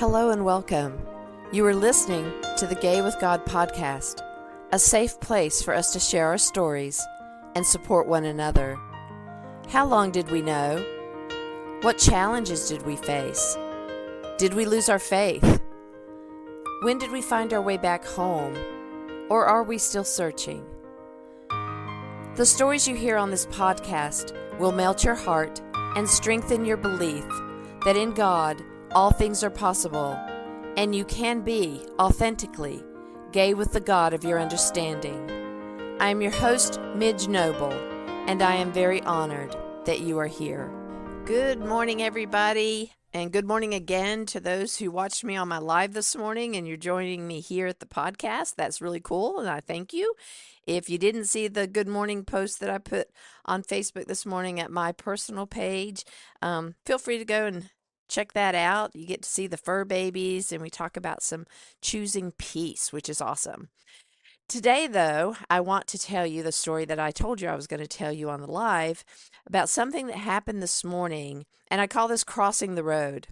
Hello and welcome. You are listening to the Gay with God podcast, a safe place for us to share our stories and support one another. How long did we know? What challenges did we face? Did we lose our faith? When did we find our way back home? Or are we still searching? The stories you hear on this podcast will melt your heart and strengthen your belief that in God, all things are possible, and you can be authentically gay with the God of your understanding. I am your host, Midge Noble, and I am very honored that you are here. Good morning, everybody, and good morning again to those who watched me on my live this morning, and you're joining me here at the podcast. That's really cool, and I thank you. If you didn't see the good morning post that I put on Facebook this morning at my personal page, feel free to go and check that out. You get to see the fur babies, and we talk about some choosing peace, which is awesome. Today, though, I want to tell you the story that I told you I was going to tell you on the live about something that happened this morning, and I call this crossing the road.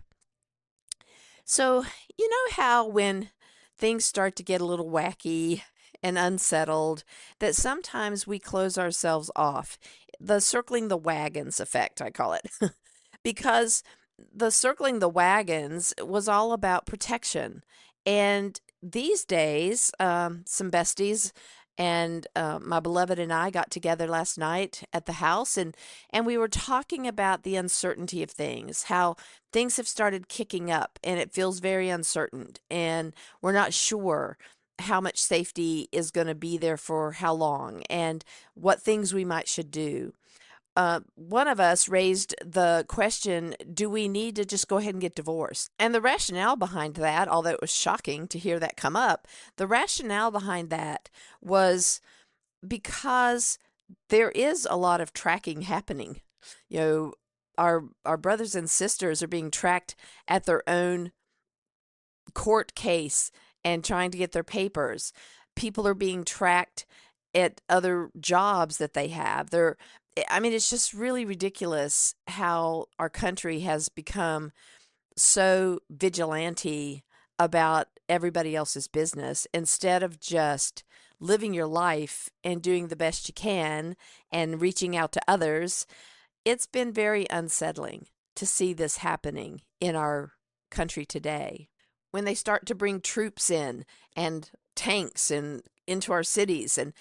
So, you know how when things start to get a little wacky and unsettled, that sometimes we close ourselves off. The circling the wagons effect, I call it, because the circling the wagons was all about protection. And these days, some besties and my beloved and I got together last night at the house, and we were talking about the uncertainty of things, how things have started kicking up and it feels very uncertain, and we're not sure how much safety is going to be there for how long and what things we should do. One of us raised the question, do we need to just go ahead and get divorced? And the rationale behind that, although it was shocking to hear that come up, the rationale behind that was because there is a lot of tracking happening. You know, our brothers and sisters are being tracked at their own court case and trying to get their papers. People are being tracked at other jobs that they have. It's just really ridiculous how our country has become so vigilante about everybody else's business instead of just living your life and doing the best you can and reaching out to others. It's been very unsettling to see this happening in our country today. When they start to bring troops in and tanks and into our cities, and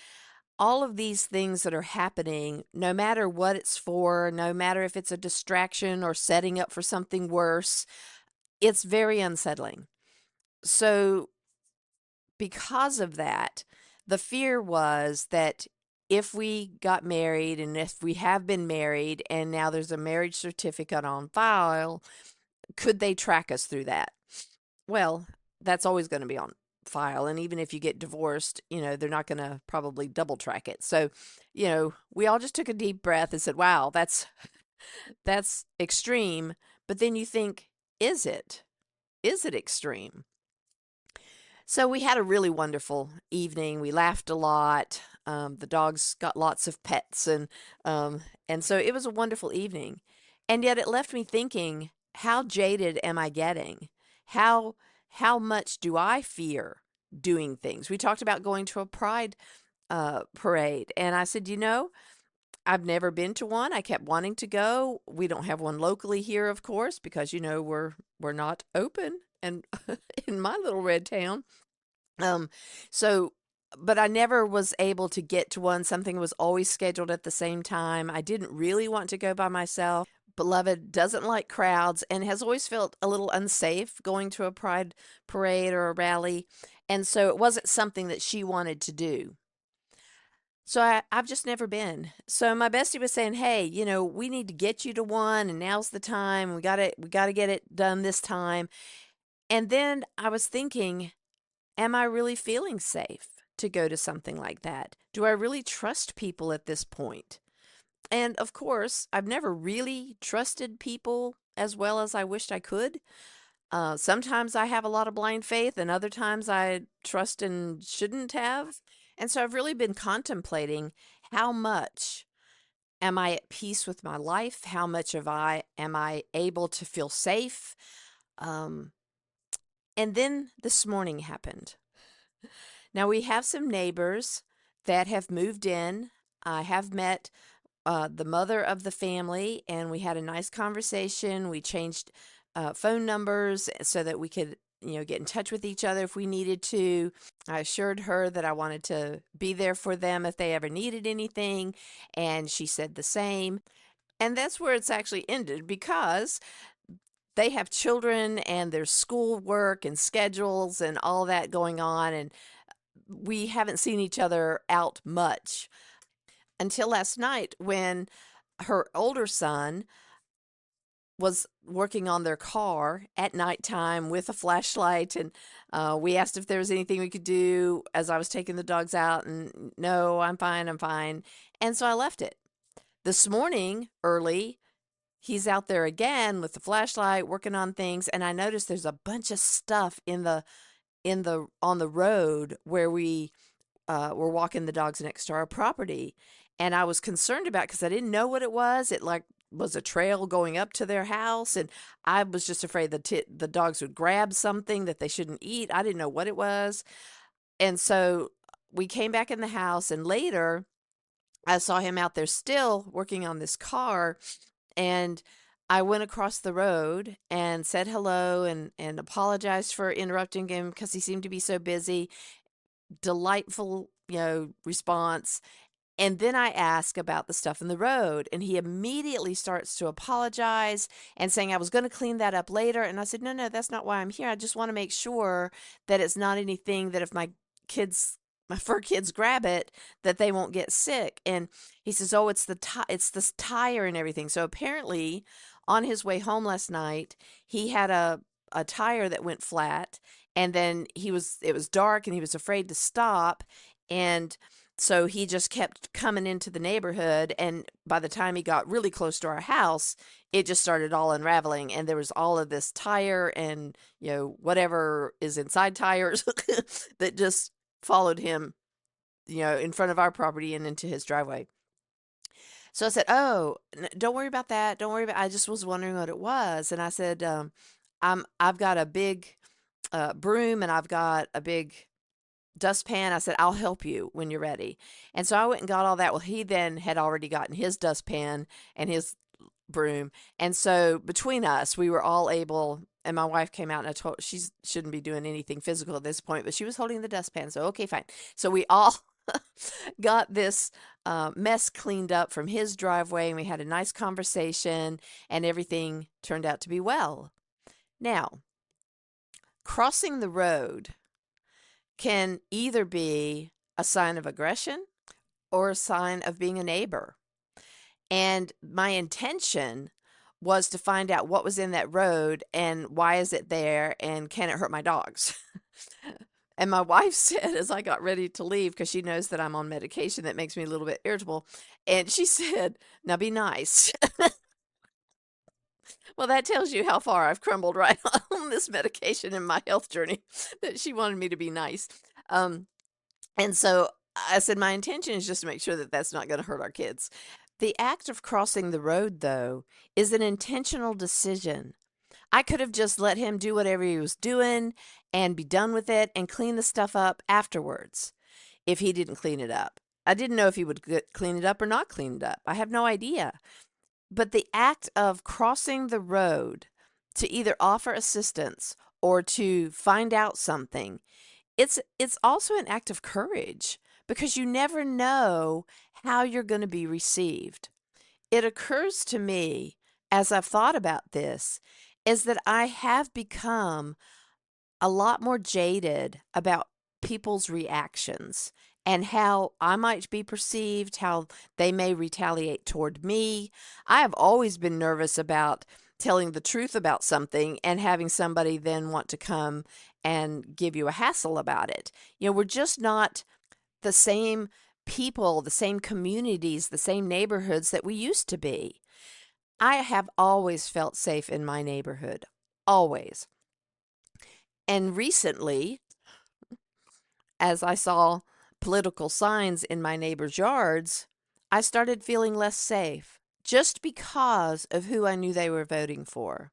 all of these things that are happening, no matter what it's for, no matter if it's a distraction or setting up for something worse, it's very unsettling. So because of that, the fear was that if we got married and if we have been married and now there's a marriage certificate on file, could they track us through that? Well, that's always going to be on file, and even if you get divorced, they're not going to probably double track it. So, we all just took a deep breath and said, wow, that's extreme. But then you think, is it extreme? So we had a really wonderful evening. We laughed a lot. The dogs got lots of pets, and so it was a wonderful evening. And yet it left me thinking, how jaded am I getting? How much do I fear doing things? We talked about going to a pride parade, and I said, I've never been to one. I kept wanting to go. We don't have one locally here, of course, because we're not open and in my little red town. But I never was able to get to one. Something was always scheduled at the same time. I didn't really want to go by myself. Beloved doesn't like crowds and has always felt a little unsafe going to a pride parade or a rally. And so it wasn't something that she wanted to do. So I've just never been. So my bestie was saying, hey, we need to get you to one, and now's the time. We gotta get it done this time. And then I was thinking, am I really feeling safe to go to something like that? Do I really trust people at this point? And of course, I've never really trusted people as well as I wished I could. Sometimes I have a lot of blind faith, and other times I trust and shouldn't have. And so I've really been contemplating, how much am I at peace with my life? How much am I able to feel safe? And then this morning happened. Now, we have some neighbors that have moved in. I have met the mother of the family, and we had a nice conversation. We changed phone numbers so that we could, get in touch with each other if we needed to. I assured her that I wanted to be there for them if they ever needed anything, and she said the same. And that's where it's actually ended because they have children and there's school work and schedules and all that going on, and we haven't seen each other out much until last night when her older son was working on their car at nighttime with a flashlight, and we asked if there was anything we could do as I was taking the dogs out, and no, I'm fine. And so I left it. This morning, early, he's out there again with the flashlight working on things, and I noticed there's a bunch of stuff on the road where we were walking the dogs next to our property. And I was concerned about because I didn't know what it was. It like was a trail going up to their house, and I was just afraid the dogs would grab something that they shouldn't eat. I didn't know what it was. And so we came back in the house, and later I saw him out there still working on this car, and I went across the road and said hello and apologized for interrupting him because he seemed to be so busy. Delightful, response. And then I ask about the stuff in the road, and he immediately starts to apologize and saying I was going to clean that up later. And I said, no, that's not why I'm here. I just want to make sure that it's not anything that if my fur kids grab it, that they won't get sick. And he says, oh, it's it's this tire and everything. So apparently on his way home last night, he had a tire that went flat, and then it was dark and he was afraid to stop. And so he just kept coming into the neighborhood, and by the time he got really close to our house, it just started all unraveling, and there was all of this tire and, whatever is inside tires that just followed him, in front of our property and into his driveway. So I said, "Oh, don't worry about that. Don't worry about. I just was wondering what it was." And I said, I've got a big broom, and I've got a big dustpan." I said, "I'll help you when you're ready." And so I went and got all that. Well, he then had already gotten his dustpan and his broom. And so between us, we were all able, and my wife came out, and I told she shouldn't be doing anything physical at this point, but she was holding the dustpan. So, okay, fine. So we all got this mess cleaned up from his driveway, and we had a nice conversation, and everything turned out to be well. Now, crossing the road can either be a sign of aggression or a sign of being a neighbor. And my intention was to find out what was in that road and why is it there and can it hurt my dogs? And my wife said, as I got ready to leave, because she knows that I'm on medication that makes me a little bit irritable, and she said, "Now be nice." Well, that tells you how far I've crumbled right on this medication in my health journey, that she wanted me to be nice. And so I said, my intention is just to make sure that that's not going to hurt our kids. The act of crossing the road, though, is an intentional decision. I could have just let him do whatever he was doing and be done with it and clean the stuff up afterwards if he didn't clean it up. I didn't know if he would clean it up or not clean it up. I have no idea. But the act of crossing the road to either offer assistance or to find out something, it's also an act of courage because you never know how you're going to be received. It occurs to me as I've thought about this is that I have become a lot more jaded about people's reactions and how I might be perceived, how they may retaliate toward me. I have always been nervous about telling the truth about something and having somebody then want to come and give you a hassle about it. We're just not the same people, the same communities, the same neighborhoods that we used to be. I have always felt safe in my neighborhood, always. And recently, as I saw political signs in my neighbors' yards, I started feeling less safe just because of who I knew they were voting for.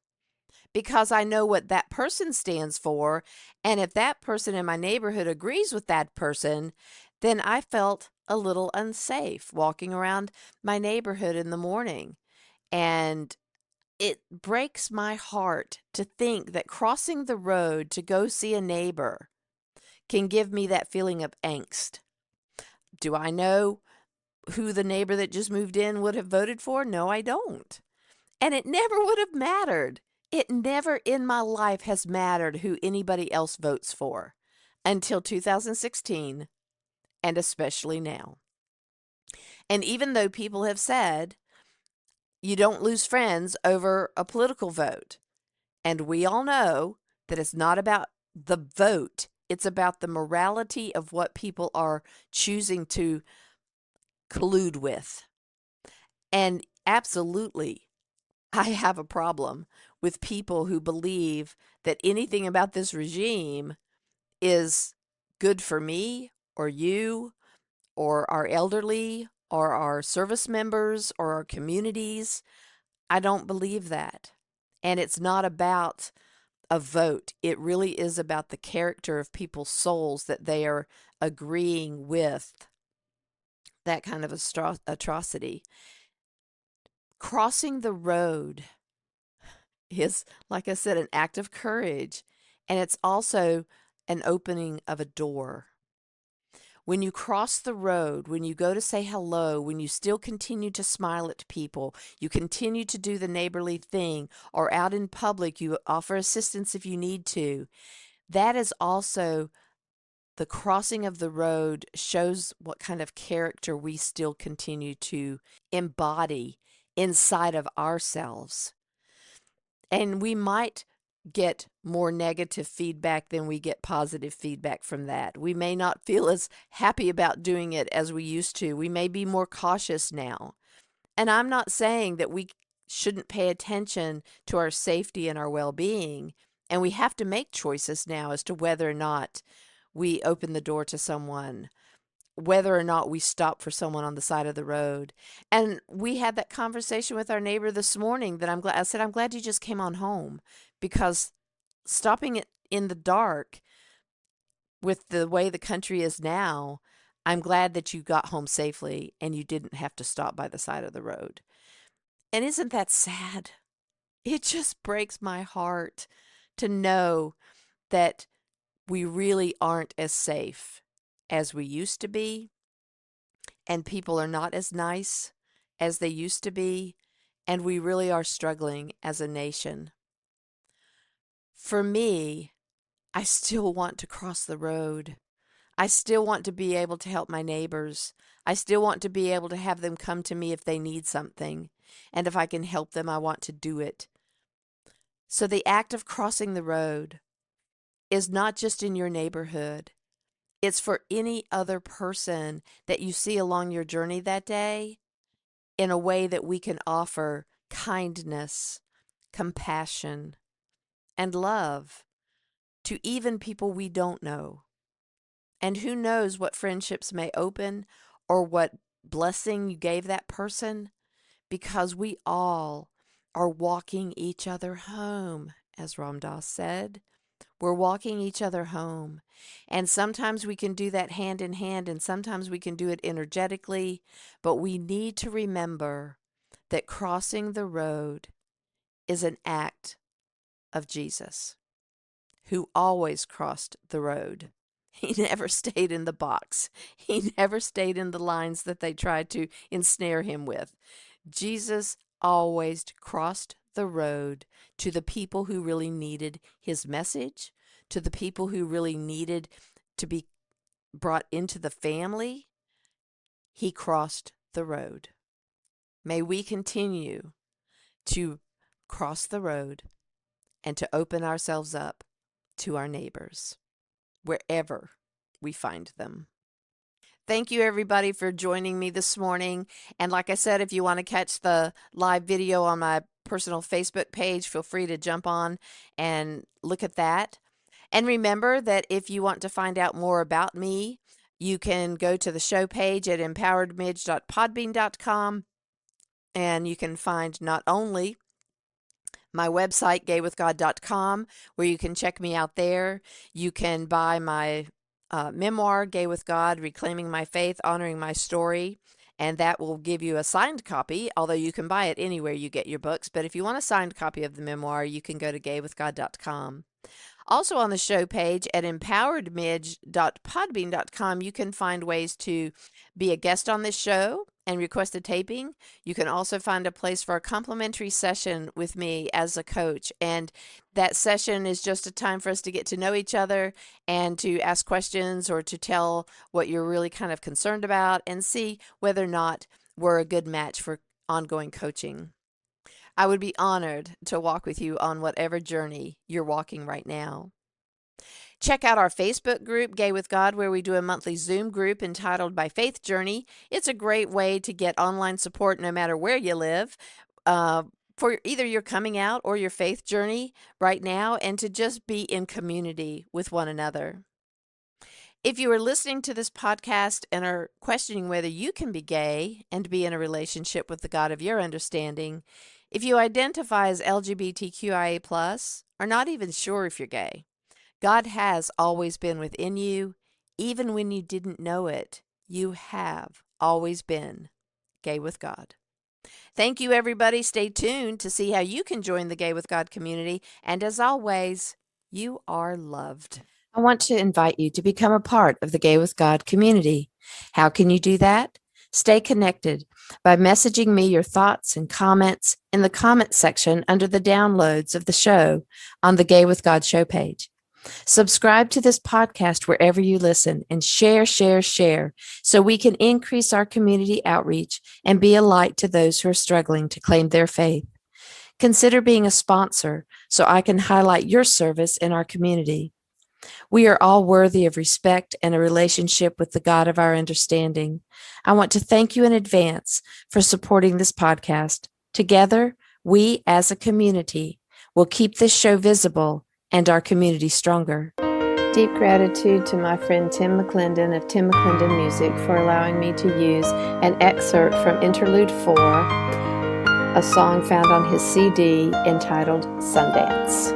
because I know what that person stands for. And if that person in my neighborhood agrees with that person, then I felt a little unsafe walking around my neighborhood in the morning. And it breaks my heart to think that crossing the road to go see a neighbor can give me that feeling of angst. Do I know who the neighbor that just moved in would have voted for? No, I don't. And it never would have mattered. It never in my life has mattered who anybody else votes for until 2016, and especially now. And even though people have said you don't lose friends over a political vote, and we all know that it's not about the vote, it's about the morality of what people are choosing to collude with. And absolutely, I have a problem with people who believe that anything about this regime is good for me or you or our elderly or our service members or our communities. I don't believe that. And it's not about a vote. It really is about the character of people's souls that they are agreeing with that kind of atrocity. Crossing the road is, like I said, an act of courage, and it's also an opening of a door. When you cross the road, when you go to say hello, when you still continue to smile at people, you continue to do the neighborly thing, or out in public, you offer assistance if you need to, that is also the crossing of the road shows what kind of character we still continue to embody inside of ourselves. And we might get more negative feedback than we get positive feedback from that. We may not feel as happy about doing it as we used to. We may be more cautious now. And I'm not saying that we shouldn't pay attention to our safety and our well-being. And we have to make choices now as to whether or not we open the door to someone, whether or not we stop for someone on the side of the road. And we had that conversation with our neighbor this morning that I said, I'm glad you just came on home, because stopping it in the dark with the way the country is now, I'm glad that you got home safely and you didn't have to stop by the side of the road. And isn't that sad? It just breaks my heart to know that we really aren't as safe as we used to be, and people are not as nice as they used to be, and we really are struggling as a nation. For me, I still want to cross the road. I still want to be able to help my neighbors. I still want to be able to have them come to me if they need something. And if I can help them, I want to do it. So the act of crossing the road is not just in your neighborhood. It's for any other person that you see along your journey that day, in a way that we can offer kindness, compassion, and love to even people we don't know. And who knows what friendships may open or what blessing you gave that person, because we all are walking each other home, as Ram Dass said. We're walking each other home. And sometimes we can do that hand in hand, and sometimes we can do it energetically. But we need to remember that crossing the road is an act of Jesus, who always crossed the road. He never stayed in the box. He never stayed in the lines that they tried to ensnare him with. Jesus always crossed the road to the people who really needed his message, to the people who really needed to be brought into the family. He crossed the road. May we continue to cross the road and to open ourselves up to our neighbors, wherever we find them. Thank you, everybody, for joining me this morning. And like I said, if you want to catch the live video on my personal Facebook page, feel free to jump on and look at that. And remember that if you want to find out more about me, you can go to the show page at empoweredmidge.podbean.com, and you can find not only my website, gaywithgod.com, where you can check me out there. You can buy my memoir, Gay with God, Reclaiming My Faith, Honoring My Story, and that will give you a signed copy, although you can buy it anywhere you get your books. But if you want a signed copy of the memoir, you can go to gaywithgod.com. Also on the show page at empoweredmidge.podbean.com, you can find ways to be a guest on this show and request a taping. You can also find a place for a complimentary session with me as a coach. And that session is just a time for us to get to know each other and to ask questions or to tell what you're really kind of concerned about and see whether or not we're a good match for ongoing coaching. I would be honored to walk with you on whatever journey you're walking right now. Check out our Facebook group, Gay with God, where we do a monthly Zoom group entitled My Faith Journey. It's a great way to get online support no matter where you live for either your coming out or your faith journey right now, and to just be in community with one another. If you are listening to this podcast and are questioning whether you can be gay and be in a relationship with the God of your understanding, if you identify as LGBTQIA+, or not even sure if you're gay, God has always been within you. Even when you didn't know it, you have always been gay with God. Thank you, everybody. Stay tuned to see how you can join the Gay with God community. And as always, you are loved. I want to invite you to become a part of the Gay with God community. How can you do that? Stay connected by messaging me your thoughts and comments in the comment section under the downloads of the show on the Gay with God show page. Subscribe to this podcast wherever you listen and share so we can increase our community outreach and be a light to those who are struggling to claim their faith. Consider being a sponsor so I can highlight your service in our community. We are all worthy of respect and a relationship with the God of our understanding. I want to thank you in advance for supporting this podcast. Together, we as a community will keep this show visible and our community stronger. Deep gratitude to my friend Tim McClendon of Tim McClendon Music for allowing me to use an excerpt from Interlude 4, a song found on his CD entitled Sundance.